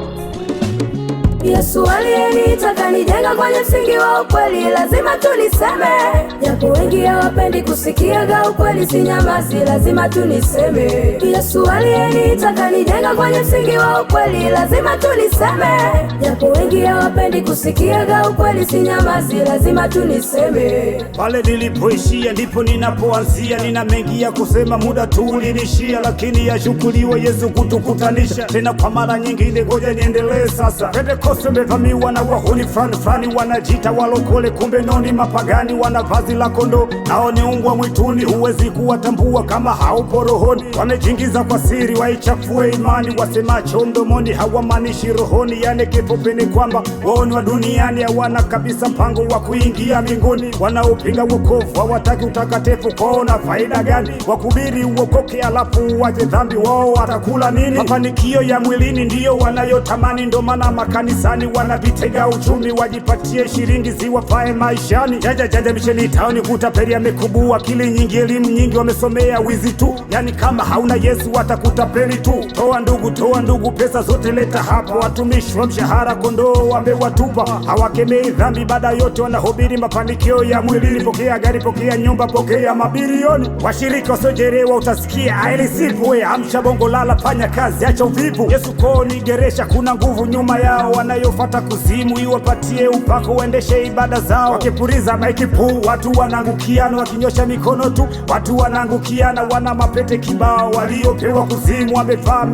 Record. Yesu aliyeniita kanijenga kwenye msingi wa ukweli, lazima tuniseme. Japo wengi hawapendi kusikiaga ukweli, sinyamazi, lazima tuniseme. Yesu aliyeniita kanijenga kwenye msingi wa ukweli, lazima tuniseme. Japo wengi hawapendi kusikiaga ukweli, sinyamazi, lazima tuniseme. Pale nilipoishia ndipo ninapoanzia, nina mengi ya kusema, muda tu ulinishia, lakini yashukuriwe Yesu kutukutanisha tena kwa mara nyingine. Ngoja niendelee sasa. Pentekoste imevamiwa na wahuni fulani wanajita walokole, kumbe noni mapagani, wana vazi la kondoo, nao ni umbwa mwituni, huwezi kuwatambua kama haupo rohoni. Wamejingiza kwa siri waichafue imani, wasemacho mdomoni hawamaanishi rohoni. Yani kifupi ni kwamba wao ni wa duniani, hawana kabisa mpango wa kuingia mbinguni. Wanaopinga wokovu hawataki utakatifu, kwao na faida gani? Wakubiri uokoke alafu uwache dhambi, wao watakula nini? Mafanikio ya mwilini ndiyo wanayotamani, ndo maana makanisani wanavitega uchumi, wajipatie shilingi ziwafae maishani. Jaja misheni taoni kutapeli, amekubua akili nyingi, elimu nyingi, wamesomea wizi tu. Yani kama hauna Yesu watakutapeli tu. Toa ndugu, pesa zote leta hapa. Watumishi wa mshahara kondoo wamewatupa, hawakemei dhambi, baada yote wanahubiri mafanikio ya mwilini. Pokea gari, pokea nyumba, pokea mabilioni. Washirika wasiojerewa utasikia ailisifu, we amsha bongo, lala, fanya kazi, acha uvivu. Yesu koo ni geresha, kuna nguvu nyuma yao, wanayofata kuzimu iwapatie upako, uendeshe ibada zao. Wakipuriza maiki puu, watu wanangukiana, wakinyosha mikono tu, watu wanangukiana. Wana mapete kibao waliopewa kuzimu, wamevaa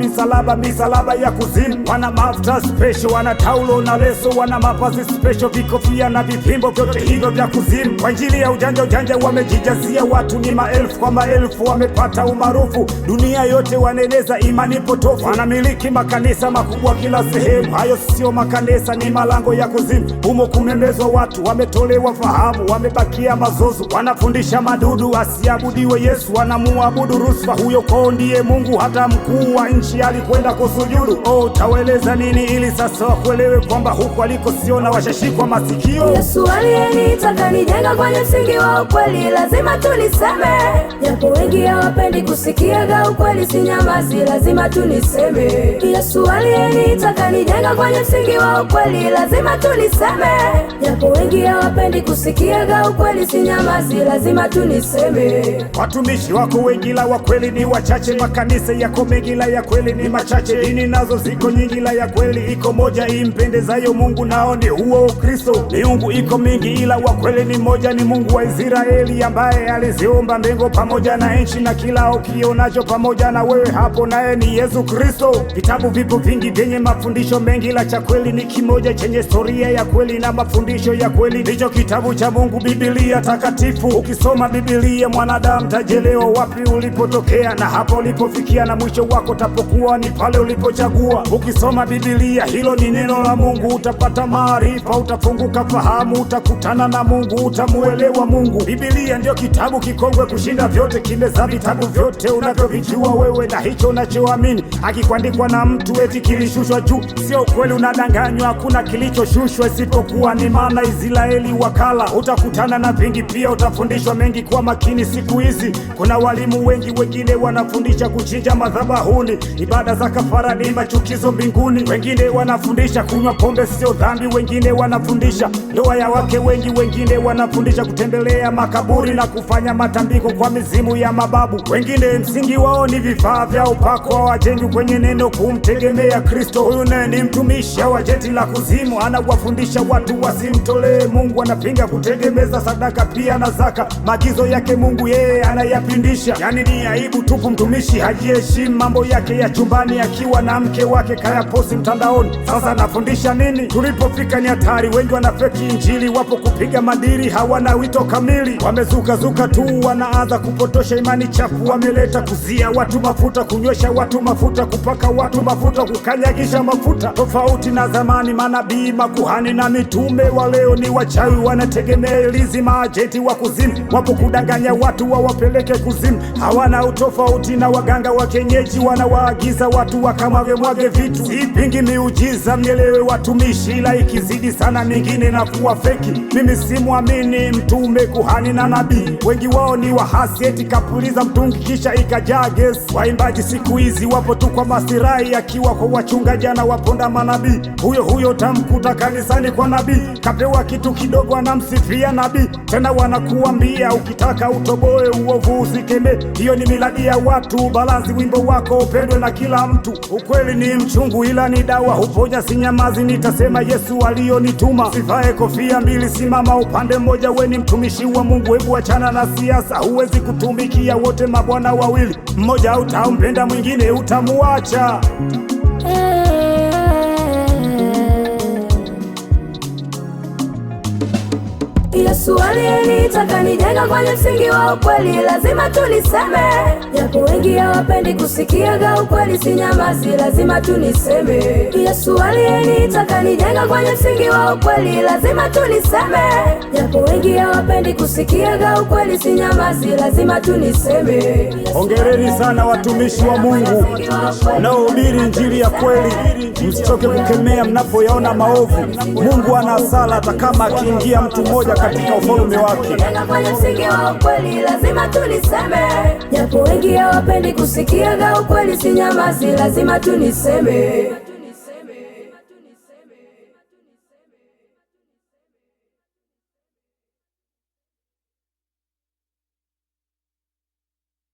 misalaba ya kuzimu. Wana mafuta special, wana taulo na leso, wana mavazi special, vikofia na vipimbo, vyote hivyo vya kuzimu. Kwa injili ya ujanja wamejijazia, watu ni maelfu kwa maelfu, wamepata umaarufu dunia yote, waneneza imani potofu. Wanamiliki makanisa makubwa kila sehemu, hayo sio makanisa, ni malango ya kuzimu. Humo kumemezwa watu, wametolewa fahamu, wamebakia mazozo. Wanafundisha madudu asiabudiwe Yesu, wanamuabudu Rusfa, huyo koo ndiye Mungu. Hata mkuu wa nchi alikwenda kusujudu. Taweleza nini ili sasa wakuelewe kwamba huku aliko siona washashikwa masikio? Yesu aliyeniita kanijenga kwenye msingi wa ukweli, lazima tuniseme. Japo wengi hawapendi kusikiaga ukweli, sinyamazi, lazima tuniseme. Yesu aliyeniita kanijenga kwenye msingi wa ukweli, lazima tuniseme. Japo wengi hawapendi kusikiaga ukweli, sinyamazi, lazima tuniseme. Watumishi wako wengi la wa kweli ni wachache, makanisa yako mengi la ya kweli ni machache. Dini nazo ziko nyingi la ya kweli iko moja, impendezayo Mungu, nao ni huo Ukristo. Miungu iko mingi ila wa kweli ni moja, ni Mungu wa Israeli ambaye aliziumba mbingu pamoja na nchi, na kila ukionacho pamoja na wewe hapo naye ni Yesu Kristo. Vitabu vipo vingi vyenye mafundisho mengi, la cha kweli ni kimoja chenye historia ya kweli na mafundisho ya kweli, ndicho kitabu cha Mungu, Biblia takatifu. Ukisoma Biblia mwanadamu tajelewa wapi ulipotokea na hapo ulipofikia, na mwisho wako tapokuwa ni pale ulipochagua. Ukisoma Biblia, hilo ni neno la Mungu, utapata maarifa, utafunguka fahamu, utakutana na Mungu, utamuelewa Mungu. Biblia ndio kitabu kikongwe kushinda vyote, kimeza vitabu vyote unavyovijua wewe na hicho unachoamini. Hakikuandikwa na mtu eti kilishushwa juu, sio kweli, unadanganywa. Hakuna kilichoshushwa isipokuwa ni maana Israeli wakala. Utakutana na vingi pia, utafundishwa mengi, kwa makini siku hizi. Kuna walimu wengi, wengine wanafundisha kuchinja madhabahuni, ibada za kafara ni machukizo mbinguni. Wengine wanafundisha kunywa pombe sio dhambi, wengine wanafundisha ndoa ya wake wengi, wengine wanafundisha kutembelea makaburi na kufanya matambiko kwa mizimu ya mababu. Wengine msingi wao ni vifaa vya upako, hawajengi kwenye neno kumtegemea Kristo. Huyu naye ni mtumishi wa jeti la kuzimu, anawafundisha watu wasimtolee Mungu, anapinga kutegemeza sadaka pia na zaka. Maagizo yake Mungu yeye anayapindisha, yani ni aibu tupu. Mtumishi hajiheshimu, mambo yake ya chumbani akiwa na mke wake kayaposti mtandaoni. Sasa anafundisha nini? Tulipofika ni hatari, wengi wanafeki injili, wapo kupiga madiri, hawana wito kamili. Wamezuka tu, wanaanza kupotosha imani chafu, wameleta kuzia watu mafuta, kunywesha watu mafuta, kupaka watu mafuta, kukanyagisha mafuta. Tofauti na zamani, manabii, makuhani na mitume wa leo ni wachawi, wanategemea ilizi, maajenti wa kuzimu, wapo kudanganya watu wawapeleke kuzimu. Hawana utofauti na waganga wa kienyeji, wanawaagiza watu wakamwage vitu. Sipingi miujiza, mnielewe watumishi, ila ikizidi sana mingine na kuwa feki. Mimi simwamini mtume, kuhani na nabii, wengi wao ni wahasi, eti kapuliza mtungi kisha ikajaa gesi. Waimbaji siku hizi wapo tu kwa masirai, akiwa kwa wachungaji na waponda manabii. Huyo huyo tamkuta kanisani kwa nabii, kapewa kitu kidogo anamsifia nabii. Tena wanakuambia ukitaka utoboe uovu usikeme. Hiyo ni miladi ya watu. Balansi wimbo wako upendwe na kila mtu. Ukweli ni mchungu ila ni dawa, huponya sinyamazi, nitasema Yesu aliyonituma. Sivae kofia mbili, simama upande mmoja, we ni mtumishi wa Mungu. Hebu achana na siasa, huwezi kutumikia wote mabwana wawili. Mmoja utampenda, mwingine utamuacha. Yesu aliyeniita kanijenga kwenye msingi wa ukweli, lazima tuniseme. Japo wengi hawapendi kusikiaga ukweli, sinyamazi, lazima tuniseme. Yesu aliyeniita kanijenga kwenye msingi wa ukweli, lazima tuniseme. Japo wengi hawapendi kusikiaga ukweli, sinyamazi, lazima tuniseme. Hongereni sana watumishi wa Mungu mnaohubiri injili ya kweli. Msichoke kukemea mnapoyaona maovu. Mungu ana sala hata kama akiingia mtu mmoja katika ufalme wake. Kwenye msingi wa ukweli lazima tuniseme. Japo wengi hawapendi kusikiaga ukweli, sinyamazi, lazima tuniseme.